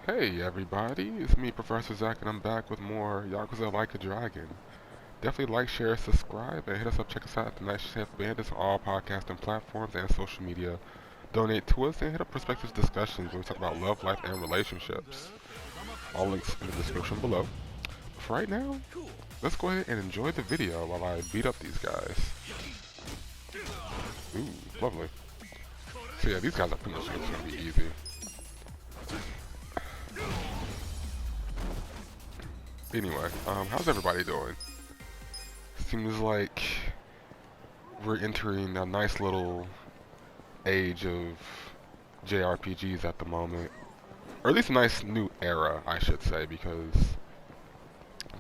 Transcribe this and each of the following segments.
Hey everybody, it's me Professor Zach and I'm back with more Yakuza Like a Dragon. Definitely like, share, subscribe, and hit us up, check us out at the Night Shift Bandits on all podcasting platforms and social media. Donate to us and hit up Perspectives discussions where we talk about love, life, and relationships. All links in the description below. But for right now, let's go ahead and enjoy the video while I beat up these guys. Ooh, lovely. So yeah, these guys are pretty much gonna be easy. Anyway, how's everybody doing? Seems like we're entering a nice little age of JRPGs at the moment. Or at least a nice new era, I should say, because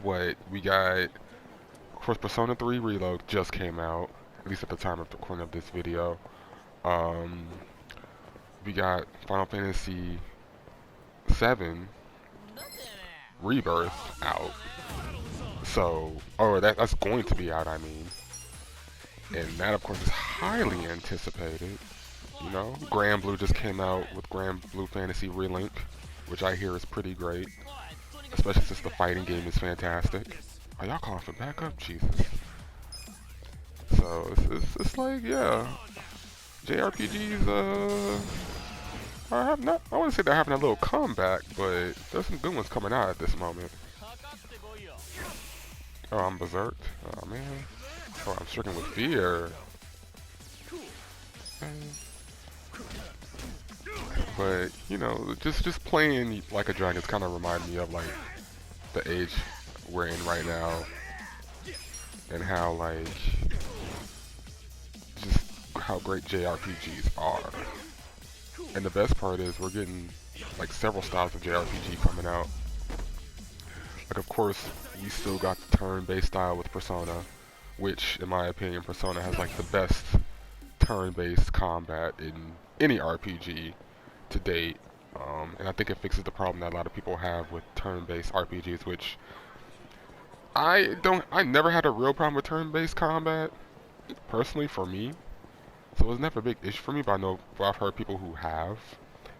what we got, of course, Persona 3 Reload just came out, at least at the time of the recording of this video. Um, we got Final Fantasy 7 Rebirth out. So, or that's going to be out, I mean. And that, of course, is highly anticipated. You know, Grand Blue just came out with Grand Blue Fantasy Relink, which I hear is pretty great, especially since the fighting game is fantastic. Are y'all calling for backup? Jesus. So it's like, yeah, JRPGs are having not, I wouldn't say they're having a little comeback, but there's some good ones coming out at this moment. Oh, I'm berserked. Oh man. Oh, I'm stricken with fear. But you know, just playing like a dragon's kind of remind me of like the age we're in right now, and how like just how great JRPGs are. And the best part is we're getting like several styles of JRPG coming out. Like of course we still got the turn-based style with Persona, which in my opinion Persona has like the best turn-based combat in any RPG to date. And I think it fixes the problem that a lot of people have with turn-based RPGs, which I never had a real problem with turn-based combat, personally for me. So it was never a big issue for me, but I know I've heard people who have,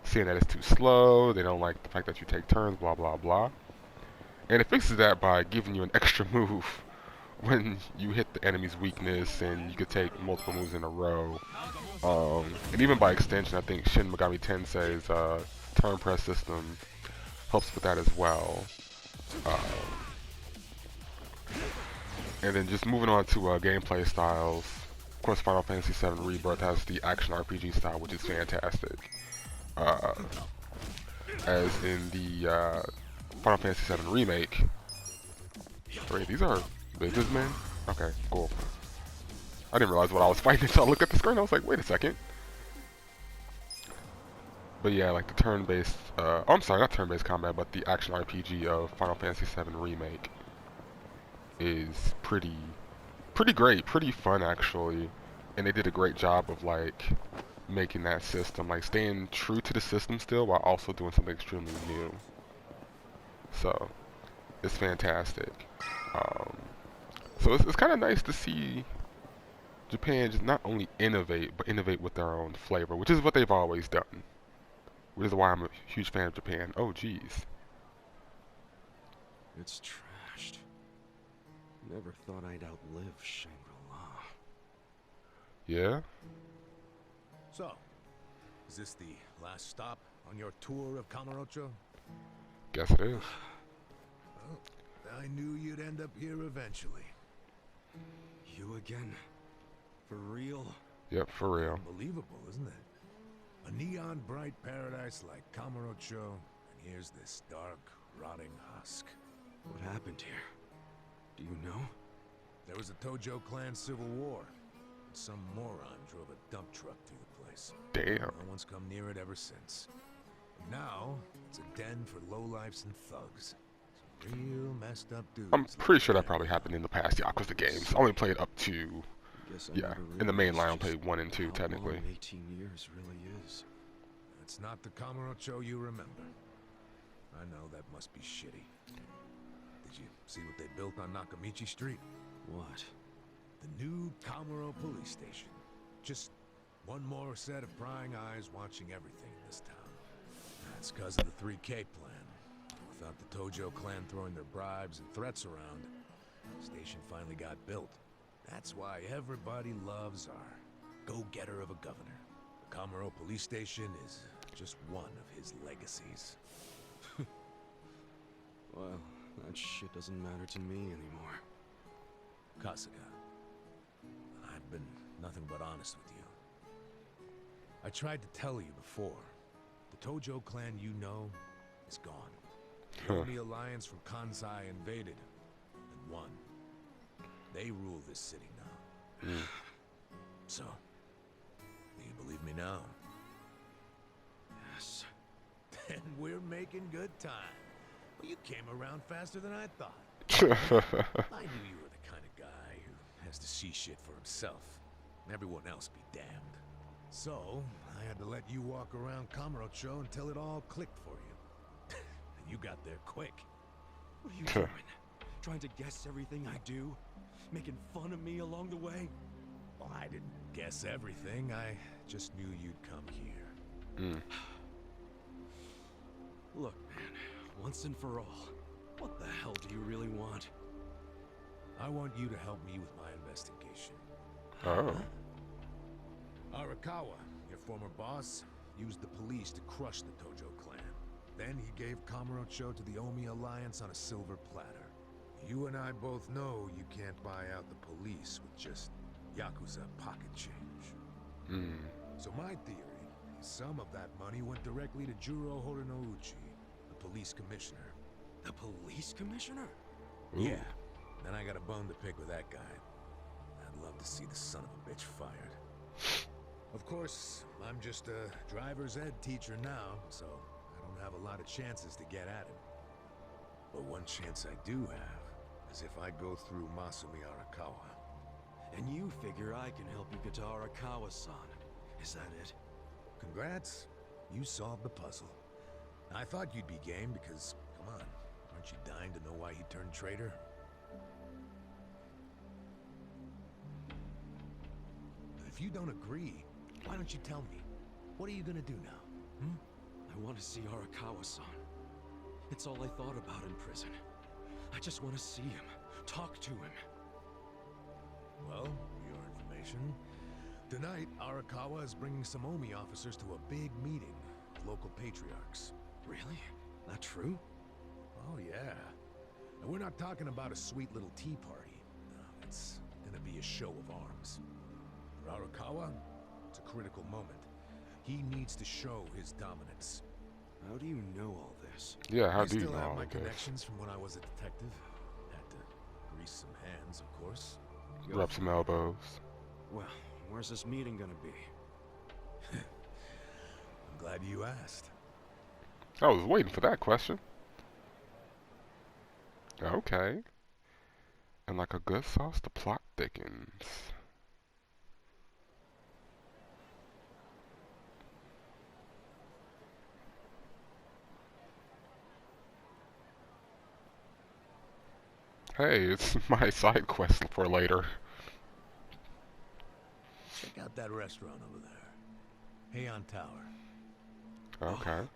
saying that it's too slow, they don't like the fact that you take turns, blah blah blah. And it fixes that by giving you an extra move when you hit the enemy's weakness, and you could take multiple moves in a row. And even by extension, I think Shin Megami Tensei's turn press system helps with that as well. Uh, and then just moving on to gameplay styles. Of course, Final Fantasy VII Rebirth has the action RPG style, which is fantastic. Uh, as in the Final Fantasy VII Remake. Wait, these are businessmen? Okay, cool. I didn't realize what I was fighting until I looked at the screen. I was like, wait a second. But yeah, like the turn-based, oh, I'm sorry, not turn-based combat, but the action RPG of Final Fantasy VII Remake is pretty great, pretty fun actually. And they did a great job of like making that system, like staying true to the system still while also doing something extremely new. So it's fantastic. Um, so it's kind of nice to see Japan just not only innovate, but innovate with their own flavor, which is what they've always done. Which is why I'm a huge fan of Japan. Oh, geez. It's trashed. Never thought I'd outlive Shangri-La. Yeah? So, is this the last stop on your tour of Kamurocho? Guess it is. Well, I knew you'd end up here eventually. You again? For real? Yep, for real. Unbelievable, isn't it? A neon bright paradise like Kamurocho, and here's this dark, rotting husk. What happened here? Do you know? There was a Tojo clan civil war, and some moron drove a dump truck through the place. Damn. No one's come near it ever since. And now, it's a den for lowlifes and thugs. Some real messed up dudes. I'm pretty sure that probably happened in the past Yakuza games. I only played up to, Guess I yeah, never in the main line I realized played 1 and 2 how technically. long 18 years really is. It's not the Kamurocho you remember. I know that must be shitty. Did you see what they built on Nakamichi Street? What? The new Kamuro police station. Just one more set of prying eyes watching everything in this town. That's because of the 3K plan. Without the Tojo clan throwing their bribes and threats around, the station finally got built. That's why everybody loves our go-getter of a governor. The Kamuro police station is just one of his legacies. Well, that shit doesn't matter to me anymore. Kasuga, I've been nothing but honest with you. I tried to tell you before. The Tojo clan you know is gone. The Omi alliance from Kansai invaded and won. They rule this city now. So, do you believe me now? Yes. Then we're making good time. Well, you came around faster than I thought. I knew you were the kind of guy who has to see shit for himself. And everyone else be damned. So, I had to let you walk around Kamurocho until it all clicked for you. And you got there quick. What are you doing? Trying to guess everything I do? Making fun of me along the way? Well, I didn't guess everything. I just knew you'd come here. Look, man, once and for all, what the hell do you really want? I want you to help me with my investigation. Oh. Arakawa, your former boss, used the police to crush the Tojo clan. Then he gave Kamurocho to the Omi alliance on a silver platter. You and I both know you can't buy out the police with just Yakuza pocket change. So my theory is some of that money went directly to Juro Horinouchi, the police commissioner. The police commissioner? Ooh. Yeah, then I got a bone to pick with that guy. I'd love to see the son of a bitch fired. Of course, I'm just a driver's ed teacher now, so I don't have a lot of chances to get at him. But one chance I do have is if I go through Masumi Arakawa. And you figure I can help you get to Arakawa-san. Is that it? Congrats, you solved the puzzle. I thought you'd be game because, come on, aren't you dying to know why he turned traitor? If you don't agree, why don't you tell me? What are you gonna do now? I want to see Arakawa-san. It's all I thought about in prison. I just want to see him, talk to him. Well, for your information, tonight Arakawa is bringing some Omi officers to a big meeting with local patriarchs. Really? That true? Oh yeah. And we're not talking about a sweet little tea party. No, it's gonna be a show of arms. For Arakawa, it's a critical moment. He needs to show his dominance. How do you know all this? Yeah, how I do you still know have all my of this? connections from when I was a detective. Had to grease some hands, of course. Rub some elbows. Well, where's this meeting gonna be? I'm glad you asked. I was waiting for that question. Okay. And like a good sauce, the plot thickens. Hey, it's my side quest for later. Check out that restaurant over there. Heian Tower. Okay.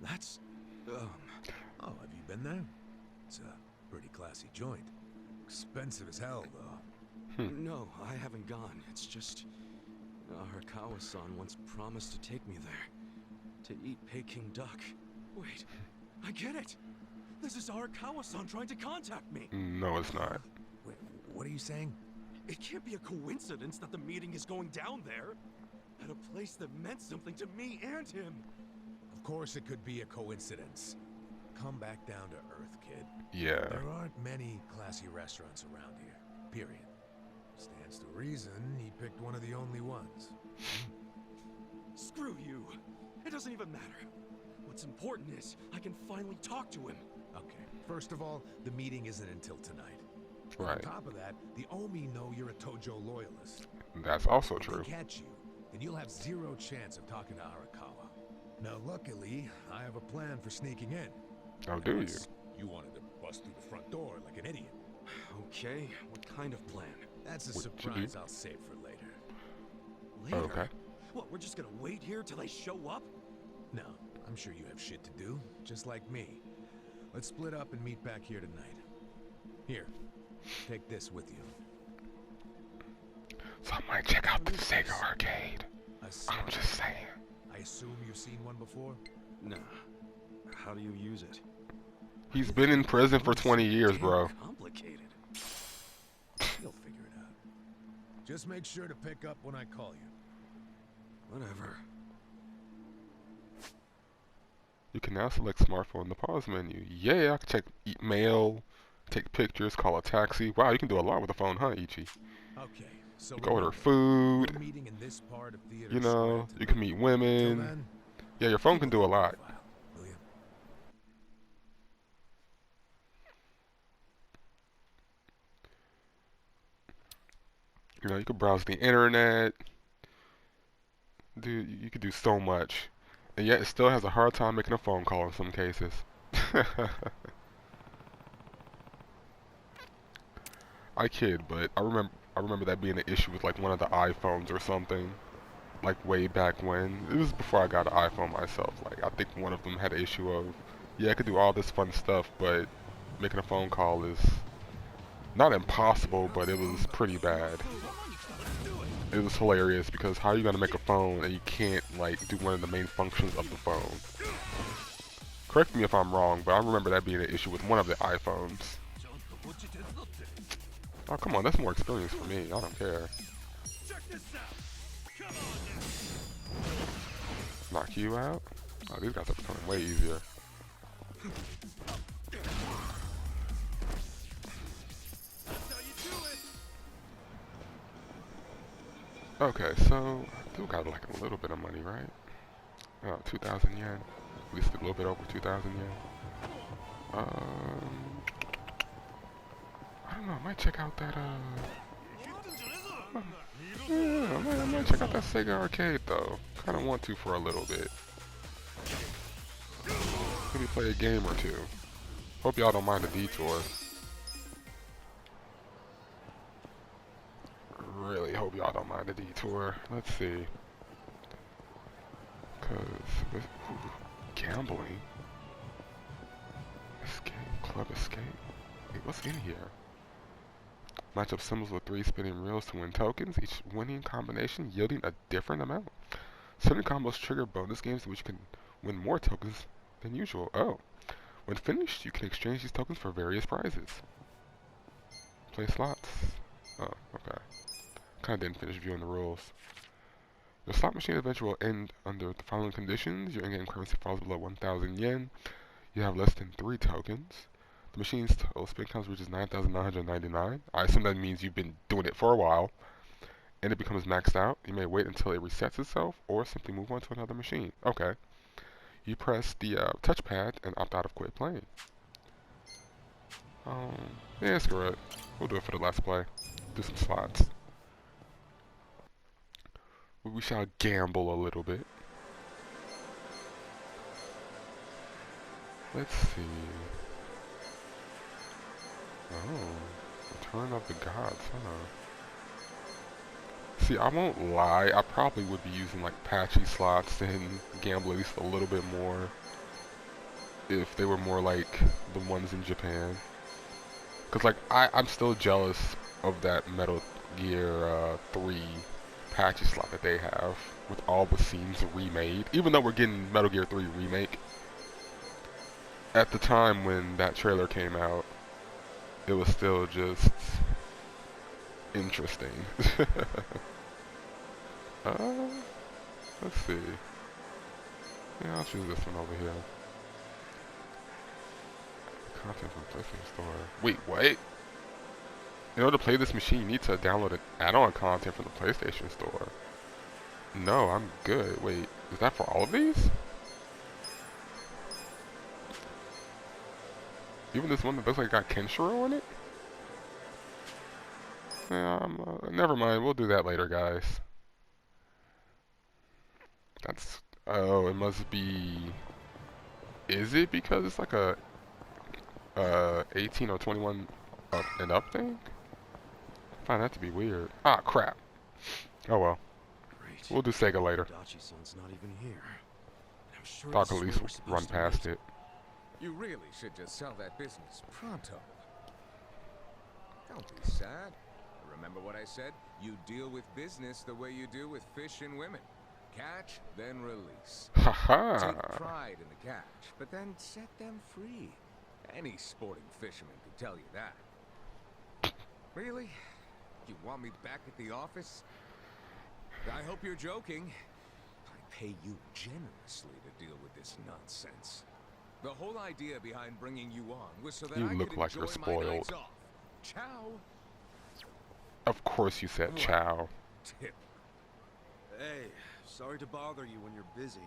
That's... Oh, have you been there? It's a pretty classy joint. Expensive as hell, though. No, I haven't gone. It's just... Arakawa-san once promised to take me there. To eat Peking duck. Wait, I get it! This is Arakawa-san trying to contact me! No, it's not. Wait, what are you saying? It can't be a coincidence that the meeting is going down there. At a place that meant something to me and him. Of course it could be a coincidence. Come back down to earth, kid. Yeah. There aren't many classy restaurants around here. Period. Stands to reason he picked one of the only ones. Screw you! It doesn't even matter. What's important is I can finally talk to him. Okay, first of all, the meeting isn't until tonight. On Right. top of that, the Omi know you're a Tojo loyalist. That's also If true. they catch you, then you'll have zero chance of talking to Arakawa. Now, luckily, I have a plan for sneaking in. Oh, do you? Unless you wanted to bust through the front door like an idiot. Okay, what kind of plan? That's a What you surprise do? I'll save for later. Later? Okay. What, we're just gonna wait here till they show up? No, I'm I'm sure you have shit to do, just like me. Let's split up and meet back here tonight. Here, take this with you. So I might check out the Sega arcade. A I'm Sega. just saying. I assume you've seen one before? Nah. How do you use it? He's been in prison for 20 years, Damn bro. complicated. You'll figure it out. Just make sure to pick up when I call you. Whatever. You can now select smartphone in the pause menu. Yeah, I can check mail, take pictures, call a taxi. Wow, you can do a lot with the phone, huh, Ichi? Okay, so You can order remember, food. we're meeting in this part of Theater You Square know, you tonight. can meet Till women. then, Yeah, your phone keep can do a low lot. profile, will you? You know, you can browse the internet. Dude, you could do so much. And yet it still has a hard time making a phone call in some cases. I kid, but I remember that being an issue with like one of the iPhones or something. Like way back when. It was before I got an iPhone myself. Like I think one of them had an issue of, yeah, I could do all this fun stuff, but making a phone call is not impossible, but it was pretty bad. It was hilarious because how are you gonna make a phone and you can't like do one of the main functions of the phone? Correct me if I'm wrong, but I remember that being an issue with one of the iPhones. Oh come on, that's more experience for me. I don't care. Knock you out? Oh, these guys are becoming way easier. Okay, so I do got like a little bit of money, right? Oh, 2,000 yen. At least a little bit over 2,000 yen. I don't know. I might check out that. Yeah, I might check out that Sega arcade though. Kind of want to for a little bit. Maybe play a game or two. Hope y'all don't mind the detour. Really hope y'all don't mind the detour. Let's see. Cause gambling. Escape. Club escape. Wait, what's in here? Match up symbols with 3 spinning reels to win tokens, each winning combination yielding a different amount. Certain combos trigger bonus games in which you can win more tokens than usual. Oh. When finished, you can exchange these tokens for various prizes. Play slots. Oh, okay. Kinda didn't finish viewing the rules. Your slot machine adventure will end under the following conditions. Your in-game currency falls below 1,000 yen. You have less than 3 tokens. The machine's total spin count reaches 9,999. I assume that means you've been doing it for a while. And it becomes maxed out. You may wait until it resets itself, or simply move on to another machine. Okay. You press the touchpad and opt out of quit playing. Yeah, screw it. We'll do it for the last play. Do some slots. We shall gamble a little bit. Let's see. Oh, Return of the Gods, huh? See, I won't lie, I probably would be using like patchy slots and gamble at least a little bit more if they were more like the ones in Japan. Cause like I'm still jealous of that Metal Gear 3 patchy slot that they have with all the scenes remade. Even though we're getting Metal Gear 3 remake, at the time when that trailer came out, it was still just interesting. Let's see. Yeah, I'll choose this one over here. Content from PlayStation Store. Wait, what? In order to play this machine, you need to download an add-on content from the PlayStation Store. No, I'm good. Wait, is that for all of these? Even this one that looks like it got Kenshiro on it? Yeah, never mind. We'll do that later, guys. That's... Oh, it must be... Is it because it's like a 18 or 21 up and up thing? I find that to be weird. Ah, crap. Oh well. Great. We'll do Sega later. Dachi-san's not even here. I'm sure Thought this I is could at where least we're run supposed to past meet. it. You really should just sell that business pronto. Don't be sad. Remember what I said? You deal with business the way you do with fish and women. Catch, then release. Haha. Take pride in the catch, but then set them free. Any sporting fisherman could tell you that. Really? You want me back at the office? I hope you're joking. I pay you generously to deal with this nonsense. The whole idea behind bringing you on was so that You I look could like you're enjoy my nights spoiled. off. Ciao. Of course you said What? chow. Tip. Hey, sorry to bother you when you're busy.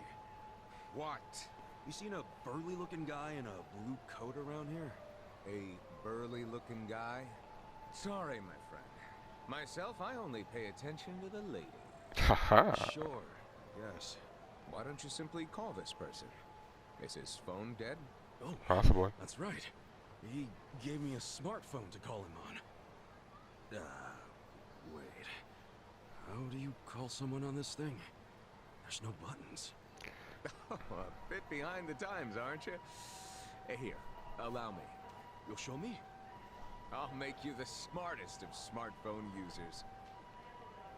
What? You seen a burly-looking guy in a blue coat around here? A burly-looking guy? Sorry, my friend. Myself, I only pay attention to the ladies. Haha. Sure, yes. Why don't you simply call this person? Is his phone dead? Oh, Possibly. that's right. He gave me a smartphone to call him on. Wait. How do you call someone on this thing? There's no buttons. A bit behind the times, aren't you? Here, allow me. You'll show me? I'll make you the smartest of smartphone users.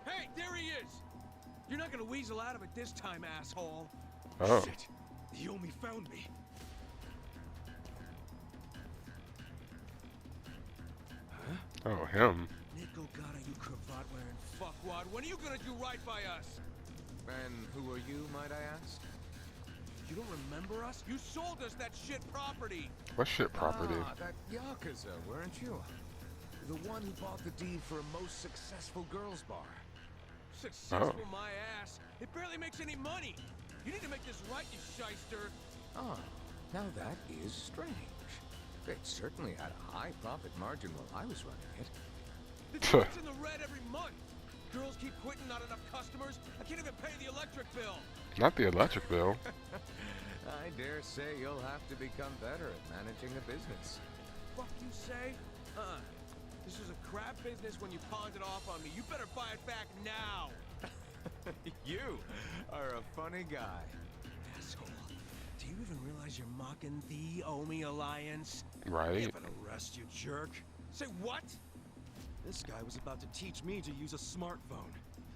Hey, there he is! You're not gonna weasel out of it this time, asshole. Oh. Shit. The Yomi found me. Oh, him. Nickel gotta you cravat wearing fuckwad. When are you gonna do right by us? And who are you, might I ask? You don't remember us? You sold us that shit property. What shit property? Ah, that Yakuza, weren't you? The one who bought the deed for a most successful girls' bar. Successful my ass. It barely makes any money. You need to make this right, you shyster. Ah, now that is strange. It certainly had a high profit margin while I was running it. The deal's in the red every month. Girls keep quitting, not enough customers. I can't even pay the electric bill. Not the electric bill. I dare say you'll have to become better at managing a business. Fuck you say? This was a crap business when you pawned it off on me. You better buy it back now. You are a funny guy. Asshole. Do you even realize you're mocking the Omi Alliance? Right. Give an arrest, you jerk. Say what? This guy was about to teach me to use a smartphone.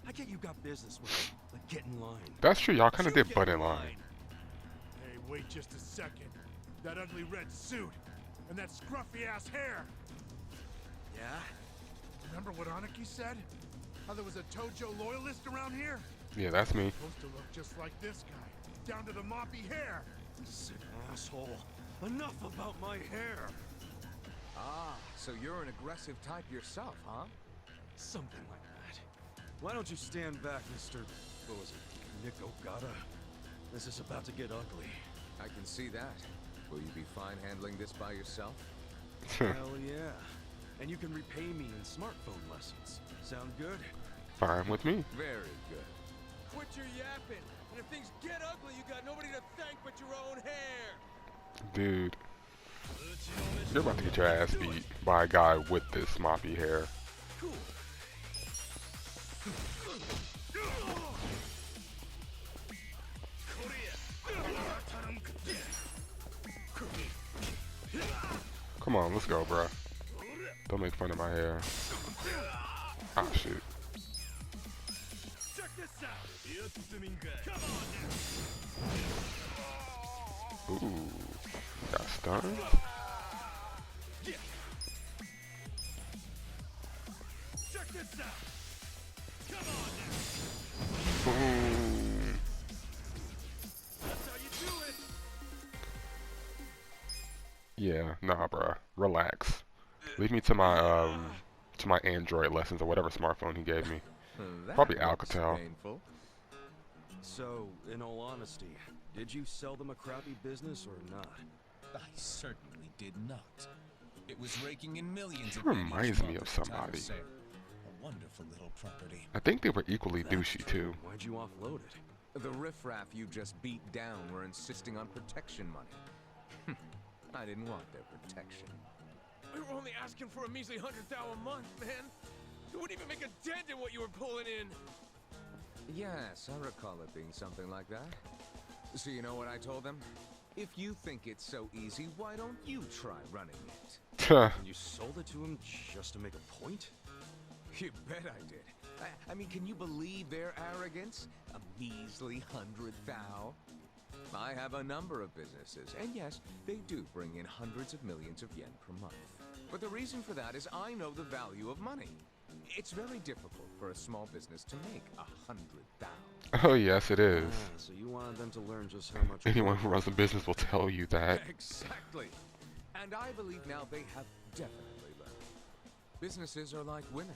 I get you got business with him, but get in line. That's true. Y'all kind of You did get butt in line. Hey, wait just a second. That ugly red suit and that scruffy ass hair. Yeah? Remember what Aniki said? How there was a Tojo loyalist around here? Yeah, that's me. Supposed to look just like this guy, down to the moppy hair. Sick asshole. Enough about my hair. Ah, so you're an aggressive type yourself, huh? Something like that. Why don't you stand back, Mr. What was it? Nick Ogata? This is about to get ugly. I can see that. Will you be fine handling this by yourself? Hell yeah. And you can repay me in smartphone lessons. Sound good? Fine with me. Very good. Quit your yapping. And if things get ugly, you got nobody to thank but your own hair. Dude. You're about to get your ass beat by a guy with this moppy hair. Cool. Come on, let's go, bruh. Don't make fun of my hair. Ah, shit. Check this out. Come on now. Ooh. Got stunned? Check this out. Come on now. Ooh. That's how you do it. Yeah, nah, bruh. Relax. Leave me to my Android lessons or whatever smartphone he gave me. That Probably looks Alcatel. painful. So, in all honesty, did you sell them a crappy business or not? I certainly did not. It was raking in millions. He of pennies reminds from me at of the time somebody. sale. A wonderful little property. I think they were equally That's douchey, true. too. Why'd you offload it? The riffraff you just beat down were insisting on protection money. I didn't want their protection. We were only asking for a measly 100,000 a month, man. It wouldn't even make a dent in what you were pulling in. Yes, I recall it being something like that. So you know what I told them? If you think it's so easy, why don't you try running it? Tuh. And you sold it to him just to make a point? You bet I did. I mean, can you believe their arrogance? A measly 100,000. I have a number of businesses, and yes, they do bring in hundreds of millions of yen per month. But the reason for that is I know the value of money. It's very difficult for a small business to make 100,000. Oh yes, it is. So you wanted them to learn just how much... Anyone who runs a business will tell you that. Exactly. And I believe now they have definitely learned. Businesses are like women.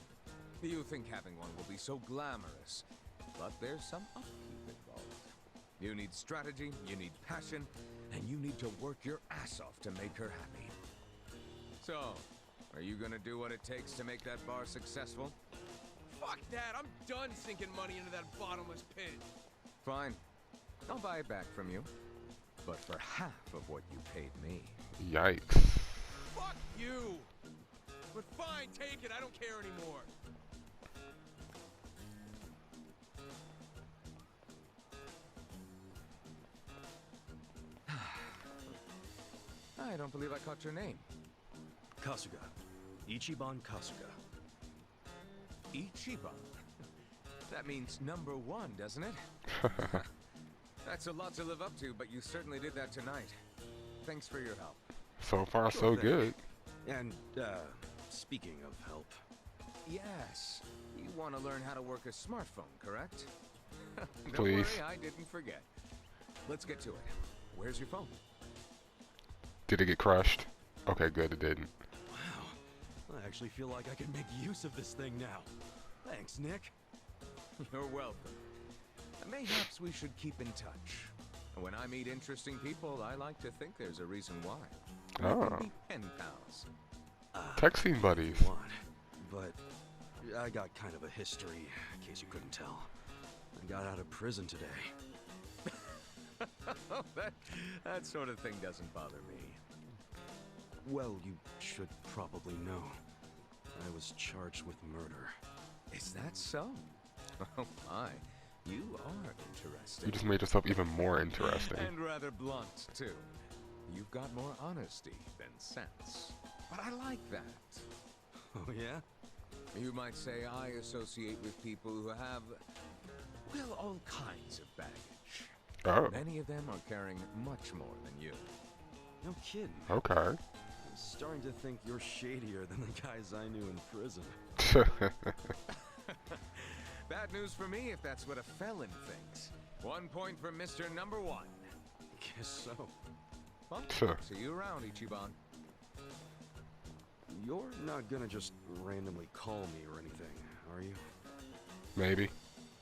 You think having one will be so glamorous, but there's some upkeep involved. You need strategy, you need passion, and you need to work your ass off to make her happy. So, are you gonna do what it takes to make that bar successful? Fuck that! I'm done sinking money into that bottomless pit. Fine. I'll buy it back from you. But for half of what you paid me. Yikes. Fuck you! But fine, take it. I don't care anymore. I don't believe I caught your name. Kasuga. Ichiban Kasuga. Ichiban. That means number one, doesn't it? That's a lot to live up to, but you certainly did that tonight. Thanks for your help. So far, so good. And, speaking of help... Yes. You want to learn how to work a smartphone, correct? Don't Please. worry, I didn't forget. Let's get to it. Where's your phone? Did it get crushed? Okay, good, it didn't. Wow. I actually feel like I can make use of this thing now. Thanks, Nick. You're welcome. Mayhaps we should keep in touch. When I meet interesting people, I like to think there's a reason why. We Oh. can be pen pals. Texting buddies. If you want. But I got kind of a history, in case you couldn't tell. I got out of prison today. That sort of thing doesn't bother me. Well, you should probably know. I was charged with murder. Is that so? Oh my, you are interesting. You just made yourself even more interesting. And rather blunt, too. You've got more honesty than sense. But I like that. Oh, yeah? You might say I associate with people who have, well, all kinds of baggage. Oh, Many of them are carrying much more than you. No kidding. okay. I'm starting to think you're shadier than the guys I knew in prison. Bad news for me if that's what a felon thinks. 1 point for Mr. Number One. Guess so. Well, see you around, Ichiban. You're not gonna just randomly call me or anything, are you? Maybe.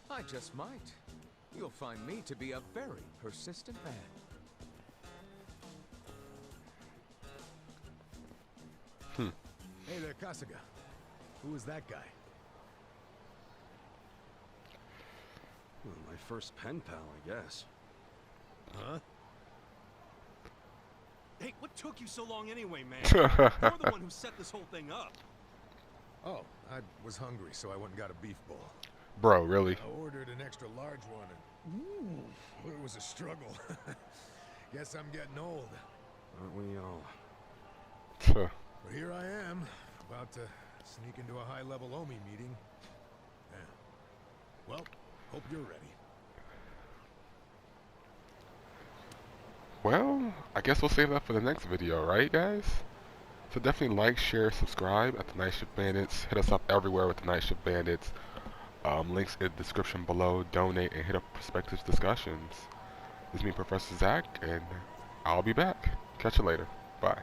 I just might. You'll find me to be a very persistent man. Hey there, Kasuga. Who was that guy? Well, my first pen pal, I guess. Huh? Hey, what took you so long anyway, man? You're the one who set this whole thing up. Oh, I was hungry, so I went and got a beef bowl. Bro, really? I ordered an extra large one, and it was a struggle. Guess I'm getting old. Aren't we all? But here I am, about to sneak into a high-level OMI meeting. Yeah. Well, hope you're ready. Well, I guess we'll save that for the next video, right, guys? So definitely like, share, subscribe at the Night Shift Bandits. Hit us up everywhere with the Night Shift Bandits. Links in the description below. Donate and hit up Perspectives discussions. This is me, Professor Zach, and I'll be back. Catch you later. Bye.